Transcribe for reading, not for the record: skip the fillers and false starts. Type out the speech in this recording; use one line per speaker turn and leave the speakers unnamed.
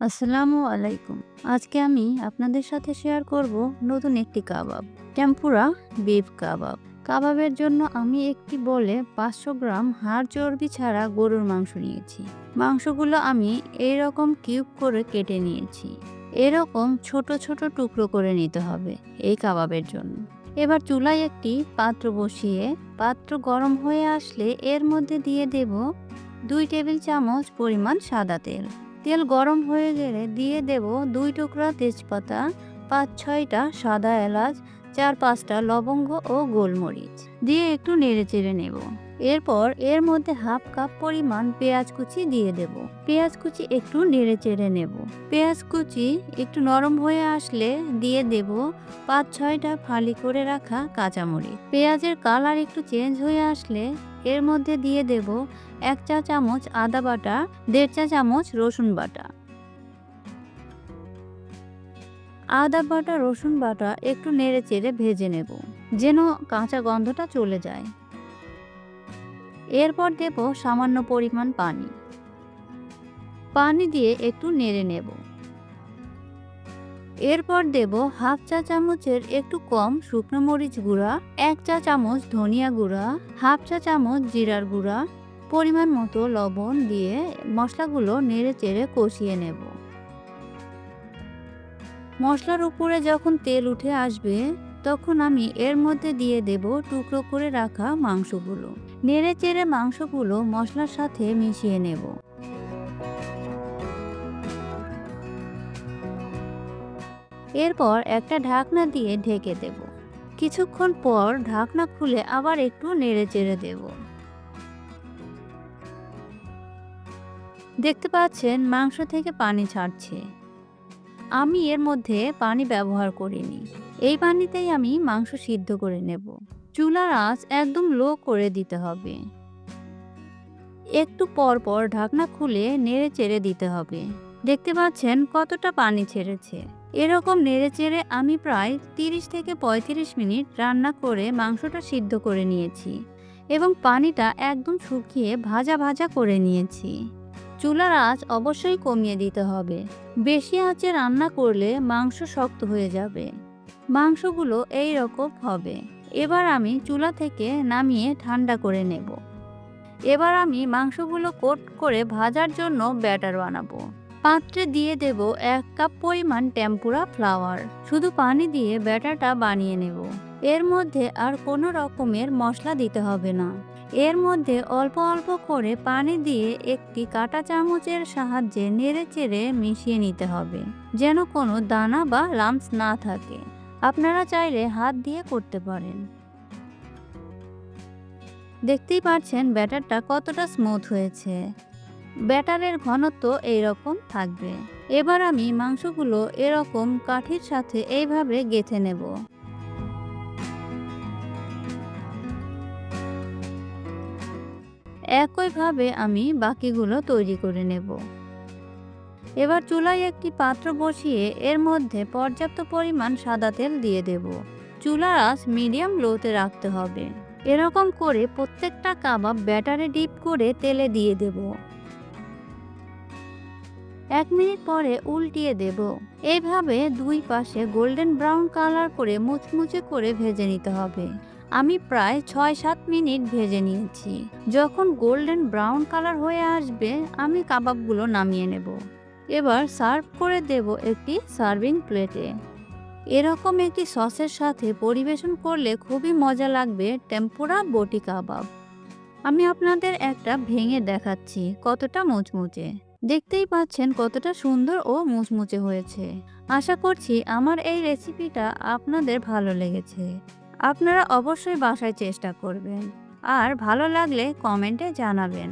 আসসালামু আলাইকুম। আজকে আমি আপনাদের সাথে শেয়ার করব নতুন একটি কাবাব, টেম্পুরা বিফ কাবাব। কাবাবের জন্য আমি একটি বলে 500 গ্রাম হাড় চর্বি ছাড়া গরুর মাংস নিয়েছি। মাংসগুলো আমি এইরকম কিউব করে কেটে নিয়েছি। এরকম ছোট ছোট টুকরো করে নিতে হবে এই কাবাবের জন্য। এবার চুলায় একটি পাত্র বসিয়ে পাত্র গরম হয়ে আসলে এর মধ্যে দিয়ে দেব 2 টেবিল চামচ পরিমাণ সাদা তেল। তেল গরম হয়ে গেলে দিয়ে দেব 2 টুকরা তেজপাতা, 5-6টা সাদা এলাচ, 4-5টা লবঙ্গ ও গোলমরিচ দিয়ে একটু নেড়েচেড়ে নেব। এরপর এর মধ্যে হাফ কাপ পরিমাণ পেঁয়াজ কুচি দিয়ে দেব। পেঁয়াজ কুচি একটু নেড়েচেড়ে নেব। পেঁয়াজ কুচি একটু নরম হয়ে আসলে দিয়ে দেব 5-6টা ফালি করে রাখা কাঁচামরিচ। পেঁয়াজের কালার একটু চেঞ্জ হয়ে আসলে এর মধ্যে দিয়ে দেব 1 চা চামচ আদা বাটা, 1.5 চা চামচ রসুন বাটা। আদা বাটা রসুন বাটা একটু নেড়েচেড়ে ভেজে নেব, যেন কাঁচা গন্ধটা চলে যায়। এরপর দেব সামান্য পরিমাণ পানি। পানি দিয়ে একটু নেড়ে নেব। এরপর দেব হাফ চা চামচের একটু কম শুকনো মরিচ গুঁড়া, 1 চা চামচ ধনিয়া গুঁড়া, হাফ চা চামচ জিরার গুঁড়া, পরিমাণ মতো লবণ দিয়ে মশলাগুলো নেড়েচেড়ে কষিয়ে নেব। মশলার উপরে যখন তেল উঠে আসবে তখন আমি এর মধ্যে দিয়ে দেব টুকরো করে রাখা মাংসগুলো। নেড়েচেড়ে মাংসগুলো মশলার সাথে মিশিয়ে নেব। এরপর একটা ঢাকনা দিয়ে ঢেকে দেব। কিছুক্ষণ পর ঢাকনা খুলে আবার একটু নেড়েচেড়ে দেব। দেখতে পাচ্ছেন মাংস থেকে পানি ছাড়ছে। আমি এর মধ্যে পানি ব্যবহার করিনি। এই পানিতেই আমি মাংস সিদ্ধ করে নেব। চুলার আঁচ একদম লো করে দিতে হবে। একটু পর পর ঢাকনা খুলে নেড়ে চেড়ে দিতে হবে। দেখতে পাচ্ছেন কতটা পানি ছেড়েছে। এরকম নেড়ে চেড়ে আমি প্রায় 30 থেকে 35 মিনিট রান্না করে মাংসটা সিদ্ধ করে নিয়েছি এবং পানিটা একদম শুকিয়ে ভাজা ভাজা করে নিয়েছি। চুলার আঁচ অবশ্যই কমিয়ে দিতে হবে। বেশি আঁচে রান্না করলে মাংস শক্ত হয়ে যাবে। মাংসগুলো এই রকম হবে। এবার আমি চুলা থেকে নামিয়ে ঠান্ডা করে নেব। এবার আমি মাংসগুলো কোট করে ভাজার জন্য ব্যাটার বানাবো। পাত্রে দিয়ে দেব 1 কাপ পরিমাণ টেম্পুরা ফ্লাওয়ার। শুধু পানি দিয়ে ব্যাটারটা বানিয়ে নেব। এর মধ্যে আর কোনো রকমের মশলা দিতে হবে না। এর মধ্যে অল্প অল্প করে পানি দিয়ে একটি কাঁটা চামচের সাহায্যে নেড়েচেড়ে মিশিয়ে নিতে হবে, যেন কোনো দানা বা লাম্পস না থাকে। আপনারা চাইলে হাত দিয়ে করতে পারেন। দেখতেই পাচ্ছেন ব্যাটারটা কতটা স্মুথ হয়েছে। ব্যাটারের ঘনত্ব এইরকম থাকবে। এবার আমি মাংসগুলো এরকম কাঠির সাথে এইভাবে গেঁথে নেব। একইভাবে আমি বাকিগুলো তৈরি করে নেব। এবার চুলায় একটি পাত্র বসিয়ে এর মধ্যে পর্যাপ্ত পরিমাণ সাদা তেল দিয়ে দেব। চুলার আঁচ মিডিয়াম লোতে রাখতে হবে। এরকম করে প্রত্যেকটা কাবাব ব্যাটারে ডিপ করে তেলে দিয়ে দেব। 1 মিনিট পরে উল্টিয়ে দেব। এইভাবে দুই পাশে গোল্ডেন ব্রাউন কালার করে মুচমুচে করে ভেজে নিতে হবে। আমি প্রায় 6-7 মিনিট ভেজে নিয়েছি। যখন গোল্ডেন ব্রাউন কালার হয়ে আসবে আমি কাবাবগুলো নামিয়ে নেব। এবার সার্ভ করে দেব একটি সার্ভিং প্লেটে। এরকম একটি সসের সাথে পরিবেশন করলে খুবই মজা লাগবে টেম্পুরা বটি কাবাব। আমি আপনাদের একটা ভেঙে দেখাচ্ছি কতটা মুচমুচে। দেখতেই পাচ্ছেন কতটা সুন্দর ও মুচমুচে হয়েছে। আশা করছি আমার এই রেসিপিটা আপনাদের ভালো লেগেছে। আপনারা অবশ্যই বাসায় চেষ্টা করবেন আর ভালো লাগলে কমেন্টে জানাবেন।